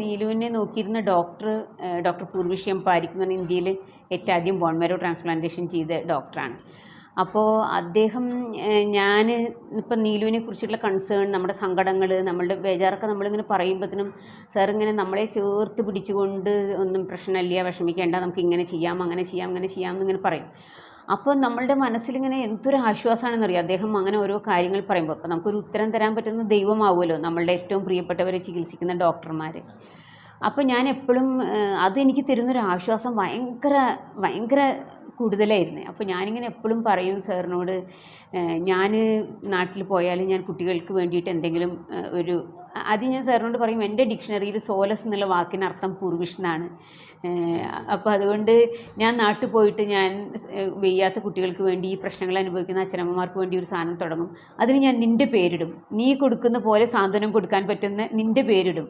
നീലുവിനെ നോക്കിയിരുന്ന doctor പൂർവിഷ്യം പാരിക്ക് എന്ന് പറഞ്ഞാൽ ഇന്ത്യയിൽ ഏറ്റവും ആദ്യം ബോൺ മാരോ ട്രാൻസ്പ്ലാന്റേഷൻ ചെയ്ത ഡോക്ടറാണ്. അപ്പോൾ അദ്ദേഹം ഞാൻ ഇപ്പം നീലുവിനെ കുറിച്ചുള്ള കൺസേൺ, നമ്മുടെ സങ്കടങ്ങൾ, നമ്മളുടെ ബേജാറൊക്കെ നമ്മളിങ്ങനെ പറയുമ്പോഴത്തേനും സാർ ഇങ്ങനെ നമ്മളെ ചേർത്ത് പിടിച്ചുകൊണ്ട് ഒന്നും പ്രശ്നമില്ല, വിഷമിക്കേണ്ട, നമുക്ക് ഇങ്ങനെ ചെയ്യാം, അങ്ങനെ ചെയ്യാം, അങ്ങനെ ചെയ്യാം എന്നിങ്ങനെ പറയും. അപ്പോൾ നമ്മളുടെ മനസ്സിലിങ്ങനെ എന്തൊരു ആശ്വാസമാണെന്നറിയാം അദ്ദേഹം അങ്ങനെ ഓരോ കാര്യങ്ങൾ പറയുമ്പോൾ. അപ്പോൾ നമുക്കൊരു ഉത്തരം തരാൻ പറ്റുന്ന ദൈവമാവുമല്ലോ നമ്മളുടെ ഏറ്റവും പ്രിയപ്പെട്ടവരെ ചികിത്സിക്കുന്ന ഡോക്ടർമാർ. അപ്പോൾ ഞാൻ എപ്പോഴും അതെനിക്ക് തരുന്നൊരു ആശ്വാസം ഭയങ്കര കൂടുതലായിരുന്നു. അപ്പോൾ ഞാനിങ്ങനെ എപ്പോഴും പറയും സാറിനോട്, ഞാൻ നാട്ടിൽ പോയാൽ ഞാൻ കുട്ടികൾക്ക് വേണ്ടിയിട്ട് എന്തെങ്കിലും ആദ്യം ഞാൻ സാറിനോട് പറയും, എൻ്റെ ഡിക്ഷണറിയിൽ സോലസ് എന്നുള്ള വാക്കിന് അർത്ഥം പൂർവിഷ് എന്നാണ്. അപ്പോൾ അതുകൊണ്ട് ഞാൻ നാട്ടിൽ പോയിട്ട് ഞാൻ വയ്യാത്ത കുട്ടികൾക്ക് വേണ്ടി, ഈ പ്രശ്നങ്ങൾ അനുഭവിക്കുന്ന അച്ഛനമ്മമാർക്ക് വേണ്ടി ഒരു സാധനം തുടങ്ങും. അതിന് ഞാൻ നിൻ്റെ പേരിടും, നീ കൊടുക്കുന്ന പോലെ സാന്ത്വനം കൊടുക്കാൻ പറ്റുന്ന നിൻ്റെ പേരിടും.